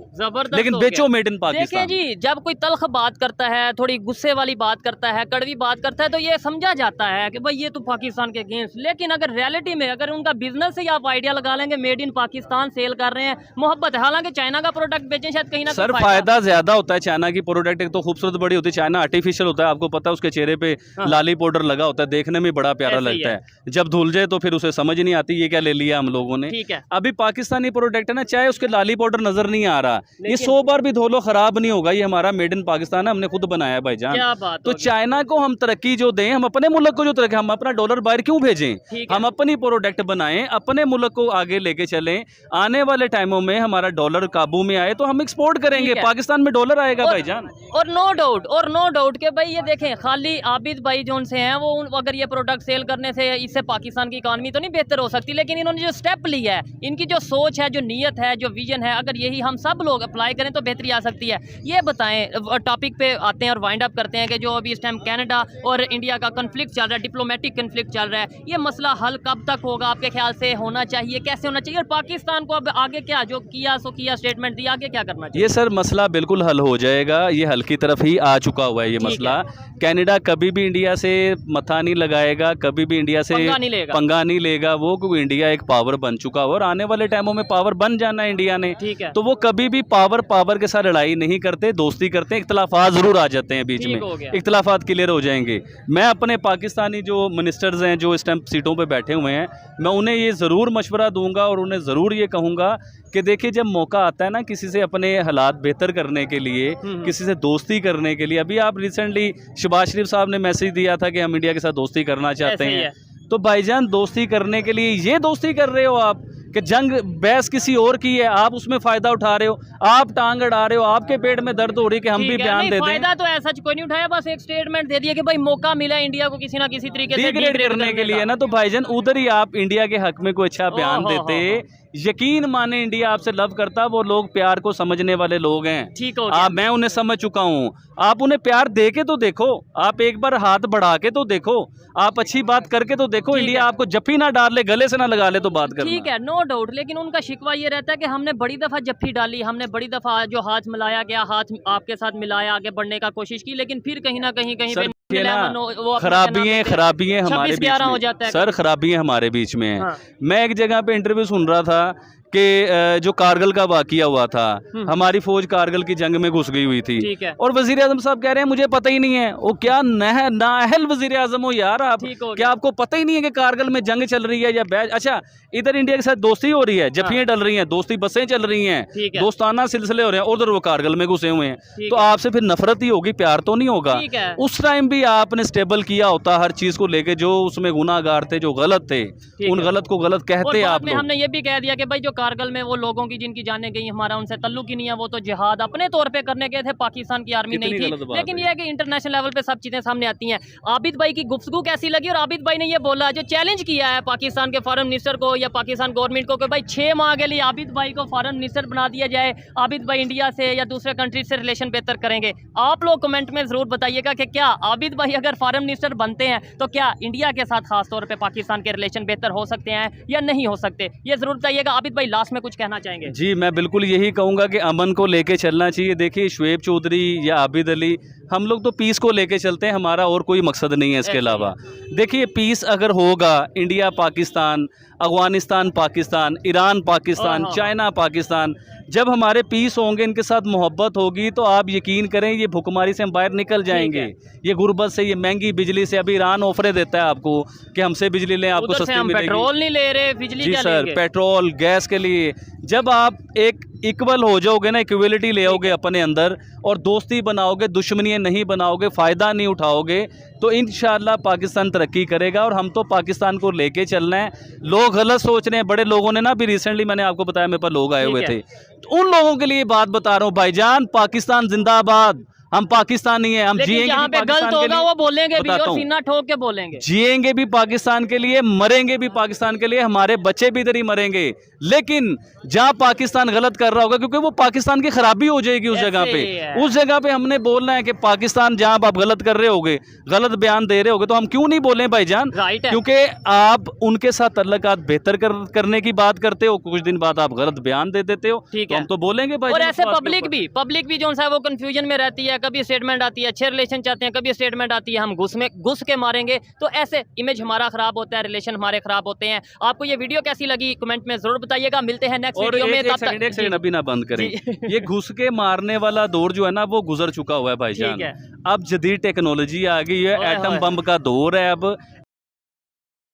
Speaker 1: लेकिन बेचो मेड इन पाकिस्तान।
Speaker 2: देखिए जी, जब कोई तल्ख बात करता है, थोड़ी गुस्से वाली बात करता है, कड़वी बात करता है, तो ये समझा जाता है कि भाई ये तो पाकिस्तान के अगेंस्ट। लेकिन अगर रियलिटी में, अगर उनका बिजनेस से आप आइडिया लगा लेंगे, मेड इन पाकिस्तान सेल कर रहे हैं, मोहब्बत है। हालांकि चाइना का प्रोडक्ट बेचें शायद कहीं ना
Speaker 1: सर फायदा ज्यादा होता है चाइना की प्रोडक्ट। एक तो खूबसूरत बड़ी होती है, चाइना आर्टिफिशियल होता है, आपको पता है, उसके चेहरे पे लाली पाउडर लगा होता है, देखने में भी बड़ा प्यारा
Speaker 2: ऐसे ही
Speaker 1: लगता है, जब धुल जाए तो फिर उसे समझ नहीं आती ये क्या ले लिया हम लोगों ने।
Speaker 2: ठीक है,
Speaker 1: अभी पाकिस्तानी प्रोडक्ट है ना, चाहे उसके लाली पाउडर नजर नहीं आ रहा, ये
Speaker 2: लेकिन-
Speaker 1: 100 बार भी धो लो खराब नहीं होगा, ये हमारा मेड इन पाकिस्तान है, हमने खुद बनाया है भाईजान।
Speaker 2: क्या बात
Speaker 1: तो
Speaker 2: होगी।
Speaker 1: चाइना को हम तरक्की जो दें, हम अपने मुल्क को जो तरक्की, हम अपना डॉलर बाहर क्यों भेजें,
Speaker 2: ठीक है।
Speaker 1: हम अपनी प्रोडक्ट बनाएं, अपने मुल्क को आगे लेके चलें, आने वाले टाइमों में हमारा डॉलर काबू में आए तो हम एक्सपोर्ट करेंगे,
Speaker 2: ठीक है।
Speaker 1: पाकिस्तान में डॉलर आएगा भाईजान।
Speaker 2: और नो डाउट के भाई ये देखें, खाली आबिद भाई जोन से हैं वो अगर ये प्रोडक्ट सेल करने से इससे पाकिस्तान की इकॉनमी तो नहीं बेहतर हो सकती, लेकिन इन्होंने जो स्टेप लिया है, इनकी जो सोच है, जो नीयत है, जो विजन है, अगर यही हम सब लोग अप्लाई करें तो बेहतरी आ सकती है। ये बताएं, टॉपिक पे आते हैं और वाइंड अप करते हैं कि जो अभी इस टाइम कनाडा और इंडिया का कन्फ्लिक्ट चल रहा है, डिप्लोमेटिक कन्फ्लिक्ट चल रहा है, ये मसला हल कब तक होगा आपके ख्याल से, होना चाहिए, कैसे होना चाहिए, और पाकिस्तान को अब आगे क्या जो किया सो किया, स्टेटमेंट दिया, आगे क्या करना चाहिए?
Speaker 1: ये सर मसला बिल्कुल हल हो जाएगा, ये हल की तरफ ही आ चुका हुआ है ये
Speaker 2: ठीक
Speaker 1: मसला। कनाडा कभी भी इंडिया से मथा नहीं लगाएगा, कभी भी इंडिया से
Speaker 2: पंगा नहीं लेगा।
Speaker 1: पंगा नहीं लेगा वो, क्योंकि इंडिया एक पावर बन चुका हुआ और आने वाले टाइमों में पावर बन जाना है इंडिया ने।
Speaker 2: ठीक है,
Speaker 1: तो वो कभी भी पावर के साथ लड़ाई नहीं करते, दोस्ती करते हैं, इख्तलाफात जरूर आ जाते हैं बीच
Speaker 2: ठीक
Speaker 1: में,
Speaker 2: हो गया।
Speaker 1: इख्तलाफात क्लियर हो जाएंगे। मैं अपने पाकिस्तानी जो मिनिस्टर्स हैं जो इस टाइम सीटों पे बैठे हुए हैं, मैं उन्हें ये ज़रूर मशवरा दूंगा और उन्हें ज़रूर ये कहूँगा कि देखिए जब मौका आता है ना किसी से अपने हालात बेहतर करने के लिए, किसी से दोस्ती करने के लिए, अभी आप रिसेंटली शहबाज शरीफ साहब ने मैसेज दिया था कि हम इंडिया के साथ दोस्ती करना चाहते
Speaker 2: ऐसे ही
Speaker 1: हैं, तो भाईजान दोस्ती करने के लिए ये दोस्ती कर रहे हो आप कि जंग बहस किसी और की है, आप उसमें फ़ायदा उठा रहे हो, आप टांग अड़ा रहे हो, आपके पेट में दर्द हो रही है कि हम भी
Speaker 2: ठीक है,
Speaker 1: बयान
Speaker 2: नहीं,
Speaker 1: दे दें।
Speaker 2: फायदा तो ऐसा कोई नहीं उठाया, बस एक स्टेटमेंट दे दिया कि भाई मौका मिला इंडिया को किसी ना किसी तरीके से
Speaker 1: डिग्रेड करने के लिए ना, तो भाईजान उधर ही आप इंडिया के हक में कोई अच्छा बयान
Speaker 2: ओहो,
Speaker 1: देते, यकीन माने इंडिया आपसे लव करता, वो लोग प्यार को समझने वाले लोग हैं।
Speaker 2: ठीक हो गया।
Speaker 1: मैं उन्हें समझ चुका हूँ, आप उन्हें प्यार दे के तो देखो, आप एक बार हाथ बढ़ा के तो देखो, आप अच्छी बात करके तो देखो,
Speaker 2: ठीक
Speaker 1: इंडिया
Speaker 2: है।
Speaker 1: आपको जफ्फी ना डाल ले, गले से ना लगा ले तो बात करना।
Speaker 2: ठीक है, नो डाउट, लेकिन उनका शिकवा ये रहता है कि हमने बड़ी दफा जफ्फी डाली, हमने बड़ी दफा जो हाथ मिलाया गया, हाथ आपके साथ मिलाया, आगे बढ़ने का कोशिश की, लेकिन फिर कहीं ना कहीं
Speaker 1: सर,
Speaker 2: पे
Speaker 1: ये ना
Speaker 2: वो अपना
Speaker 1: खराबियां
Speaker 2: क्या नाम
Speaker 1: हमारे
Speaker 2: 26-11 हो
Speaker 1: बीच
Speaker 2: जाता
Speaker 1: में
Speaker 2: है।
Speaker 1: सर, खराबियां हमारे बीच में हैं।
Speaker 2: हाँ।
Speaker 1: मैं एक जगह पे इंटरव्यू सुन रहा था कि जो कारगिल का वाकया हुआ था, हमारी फौज कारगिल की जंग में घुस गई हुई थी,
Speaker 2: ठीक है।
Speaker 1: और वजीर आजम साहब कह रहे हैं मुझे पता ही नहीं है। वो क्या नाअहल वजीर आजम हो यार आप,
Speaker 2: ठीक हो
Speaker 1: क्या
Speaker 2: गया।
Speaker 1: आपको पता ही नहीं है कि कारगिल में जंग चल रही है या बैच? अच्छा, इधर इंडिया के साथ दोस्ती हो रही है, जफियां डल रही हैं, दोस्ती बसें चल रही हैं,
Speaker 2: ठीक है।
Speaker 1: दोस्ताना सिलसिले हो रहे हैं, उधर वो कारगिल में घुसे हुए हैं,
Speaker 2: ठीक
Speaker 1: तो
Speaker 2: है।
Speaker 1: आपसे फिर नफरत ही होगी, प्यार तो नहीं होगा।
Speaker 2: ठीक है।
Speaker 1: उस टाइम भी आपने स्टेबल किया होता हर चीज को लेके, जो उसमें गुनाहगार थे, जो गलत थे, उन
Speaker 2: है।
Speaker 1: गलत को गलत
Speaker 2: और
Speaker 1: कहते
Speaker 2: बाद
Speaker 1: आप
Speaker 2: में
Speaker 1: लोग।
Speaker 2: हमने ये भी कह दिया कि भाई जो कारगिल में वो लोगों की जिनकी जानें गई, हमारा उनसे तल्लुक ही नहीं है, वो तो जिहाद अपने तौर पे करने गए थे, पाकिस्तान की आर्मी नहीं
Speaker 1: कितनी
Speaker 2: थी।
Speaker 1: गलत बात
Speaker 2: लेकिन
Speaker 1: है।
Speaker 2: ये है कि इंटरनेशनल लेवल पे सब चीजें सामने आती हैं। आबिद भाई की गुफ्तगू कैसी लगी? और आबिद भाई ने ये बोला, जो चैलेंज किया है पाकिस्तान के फॉरेन मिनिस्टर को या पाकिस्तान गवर्नमेंट को कि भाई 6 माह के लिए आबिद भाई को फॉरेन मिनिस्टर बना दिया जाए, आबिद भाई इंडिया से या दूसरे कंट्री से रिलेशन बेहतर करेंगे। आप लोग कमेंट में जरूर बताइएगा कि क्या आबिद भाई अगर फॉरेन मिनिस्टर बनते हैं तो क्या इंडिया के साथ खास तौर पे पाकिस्तान के रिलेशन बेहतर हो सकते हैं या नहीं हो सकते, ये जरूर बताइएगा। आबिद भाई लास्ट में कुछ कहना चाहेंगे?
Speaker 1: जी, मैं बिल्कुल यही कहूँगा कि अमन को लेके चलना चाहिए। देखिए शुएब चौधरी या आबिद अली, हम लोग तो पीस को लेके चलते हैं, हमारा और कोई मकसद नहीं है इसके अलावा। देखिए पीस अगर होगा, India Pakistan, Afghanistan Pakistan, Iran Pakistan, China Pakistan, जब हमारे पीस होंगे, इनके साथ मोहब्बत होगी, तो आप यकीन करें ये भुखमरी से हम बाहर निकल जाएंगे, ये गुर्बत से, ये महंगी बिजली से। अभी ईरान ऑफर देता है आपको कि हमसे बिजली लें, आपको
Speaker 2: उधर से
Speaker 1: सस्ती
Speaker 2: हम
Speaker 1: मिलेगी।
Speaker 2: पेट्रोल नहीं ले रहे, बिजली
Speaker 1: जी
Speaker 2: क्या
Speaker 1: सर,
Speaker 2: लेंगे?
Speaker 1: पेट्रोल गैस के लिए जब आप एक इक्वल हो जाओगे ना, इक्वलिटी ले आओगे अपने अंदर और दोस्ती बनाओगे, दुश्मनियाँ नहीं बनाओगे, फ़ायदा नहीं उठाओगे, तो इंशाअल्लाह पाकिस्तान तरक्की करेगा। और हम तो पाकिस्तान को लेके चलना है। लोग गलत सोच रहे हैं, बड़े लोगों ने ना, अभी रिसेंटली मैंने आपको बताया मेरे पास लोग आए हुए थे, तो उन लोगों के लिए बात बता रहा हूँ, भाईजान पाकिस्तान जिंदाबाद, हम पाकिस्तानी हैं, हम
Speaker 2: लेकिन
Speaker 1: जिएंगे
Speaker 2: जहाँ
Speaker 1: भी
Speaker 2: पे
Speaker 1: पाकिस्तान
Speaker 2: गलत
Speaker 1: के
Speaker 2: होगा
Speaker 1: लिए।
Speaker 2: वो बोलेंगे भी
Speaker 1: बताता
Speaker 2: और
Speaker 1: हूँ।
Speaker 2: सीना ठोक के बोलेंगे।
Speaker 1: जिएंगे भी पाकिस्तान के लिए, मरेंगे भी पाकिस्तान के लिए, हमारे बच्चे भी इधर ही मरेंगे। लेकिन जहां पाकिस्तान गलत कर रहा होगा, क्योंकि वो पाकिस्तान की खराबी हो जाएगी उस जगह
Speaker 2: ऐसे ही
Speaker 1: पे,
Speaker 2: है।
Speaker 1: उस जगह पे हमने बोलना है कि पाकिस्तान जहां आप गलत कर रहे होगे, गलत बयान दे रहे होगे, तो हम क्यों नहीं बोलें भाईजान?
Speaker 2: राइट है।
Speaker 1: क्योंकि आप उनके साथ तल्लुकात बेहतर करने की बात करते हो, कुछ दिन बाद आप गलत बयान दे देते हो,
Speaker 2: ठीक
Speaker 1: तो
Speaker 2: है।
Speaker 1: हम तो बोलेंगे
Speaker 2: और
Speaker 1: भाईजान।
Speaker 2: ऐसे
Speaker 1: उस बात के
Speaker 2: पब्लिक
Speaker 1: ऊपर।
Speaker 2: भी जो है वो कंफ्यूजन में रहती है, कभी स्टेटमेंट आती है अच्छे रिलेशन चाहते हैं, कभी स्टेटमेंट आती है हम घुस के मारेंगे, तो ऐसे इमेज हमारा खराब होता है, रिलेशन हमारे खराब होते हैं। आपको ये वीडियो कैसी लगी कमेंट में जरूर बताइएगा। मिलते हैं नेक्स्ट
Speaker 1: और
Speaker 2: वीडियो में।
Speaker 1: एक सेकंड अभी ना बंद करें, ये घुस के मारने वाला दौर जो है ना, वो गुजर चुका हुआ है भाईजान।
Speaker 2: ठीक है।
Speaker 1: अब जदीद टेक्नोलॉजी आ गई है,
Speaker 2: ओए
Speaker 1: एटम
Speaker 2: होए।
Speaker 1: बम का दौर है अब।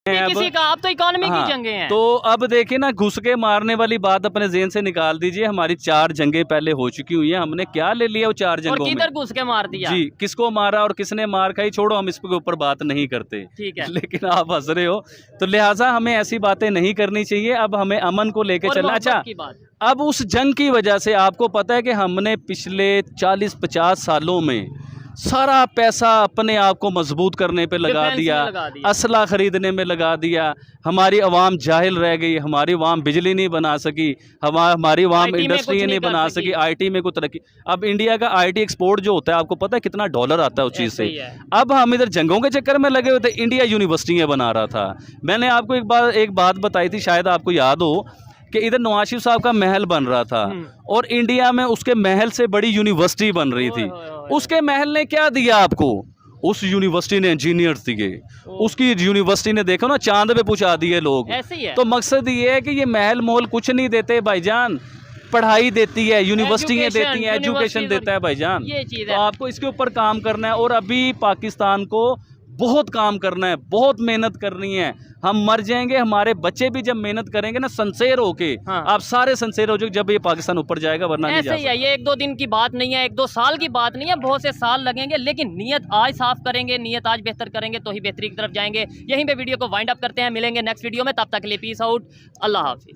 Speaker 1: अब
Speaker 2: किसी का, आप तो इकोनॉमी की जंगें हैं।
Speaker 1: तो अब देखिए ना, घुस के मारने वाली बात अपने जेहन से निकाल दीजिए। हमारी 4 जंगें पहले हो चुकी हुई हैं, हमने क्या ले लिया वो 4
Speaker 2: और
Speaker 1: जंगों में।
Speaker 2: किधर घुस के मार दिया?
Speaker 1: जी, किसको मारा और किसने मार खाई छोड़ो, हम इसके ऊपर बात नहीं करते।
Speaker 2: ठीक है।
Speaker 1: लेकिन आप हंस रहे हो, तो लिहाजा हमें ऐसी बातें नहीं करनी चाहिए। अब हमें अमन को लेके
Speaker 2: और
Speaker 1: चलना।
Speaker 2: मोहब्बत
Speaker 1: अच्छा,
Speaker 2: की बात।
Speaker 1: अब उस जंग की वजह से आपको पता है कि हमने पिछले 40-50 सालों में सारा पैसा अपने आप को मजबूत करने पे लगा
Speaker 2: डिफेंस
Speaker 1: दिया,
Speaker 2: में लगा दिया।
Speaker 1: असला खरीदने में लगा दिया। हमारी आवाम जाहिल रह गई, हमारी आवाम बिजली नहीं बना सकी, हमारी आवाम
Speaker 2: IT में
Speaker 1: इंडस्ट्री
Speaker 2: कुछ
Speaker 1: नहीं
Speaker 2: कर
Speaker 1: बना
Speaker 2: सकी।
Speaker 1: सकी, आईटी में कोई तरक्की। अब इंडिया का आईटी एक्सपोर्ट जो होता है, आपको पता है कितना डॉलर आता है उस चीज़
Speaker 2: ऐसे
Speaker 1: से।
Speaker 2: ही है।
Speaker 1: अब हम इधर जंगों के चक्कर में लगे हुए थे, इंडिया यूनिवर्सिटियाँ बना रहा था। मैंने आपको एक बात बताई थी, शायद आपको याद हो, कि इधर नवाज शरीफ साहब का महल बन रहा था और इंडिया में उसके महल से बड़ी यूनिवर्सिटी बन रही थी। उसके महल ने क्या दिया आपको? उस यूनिवर्सिटी ने इंजीनियर्स दिए, उसकी यूनिवर्सिटी ने देखो ना चांद पे पहुंचा दिए लोग।
Speaker 2: ऐसे ही है।
Speaker 1: तो मकसद ये है कि ये महल मोल कुछ नहीं देते भाईजान, पढ़ाई देती है, यूनिवर्सिटियाँ देती हैं, एजुकेशन देता है भाईजान।
Speaker 2: ये चीज़
Speaker 1: तो
Speaker 2: है।
Speaker 1: आपको इसके ऊपर काम करना है और अभी पाकिस्तान को बहुत काम करना है, बहुत मेहनत करनी है। हम मर जाएंगे, हमारे बच्चे भी जब मेहनत करेंगे ना संसेर होके,
Speaker 2: हाँ।
Speaker 1: आप सारे संसेर हो जाओगे जब ये पाकिस्तान ऊपर जाएगा, वरना नहीं
Speaker 2: ऐसे
Speaker 1: जा
Speaker 2: ही है। ये 1-2 दिन की बात नहीं है, 1-2 साल की बात नहीं है, बहुत से साल लगेंगे, लेकिन नियत आज साफ करेंगे, नियत आज बेहतर करेंगे तो ही बेहतरी की तरफ जाएंगे। यहीं पे वीडियो को वाइंड अप करते हैं, मिलेंगे नेक्स्ट वीडियो में, तब तक के लिए पीस आउट, अल्लाह हाफिज।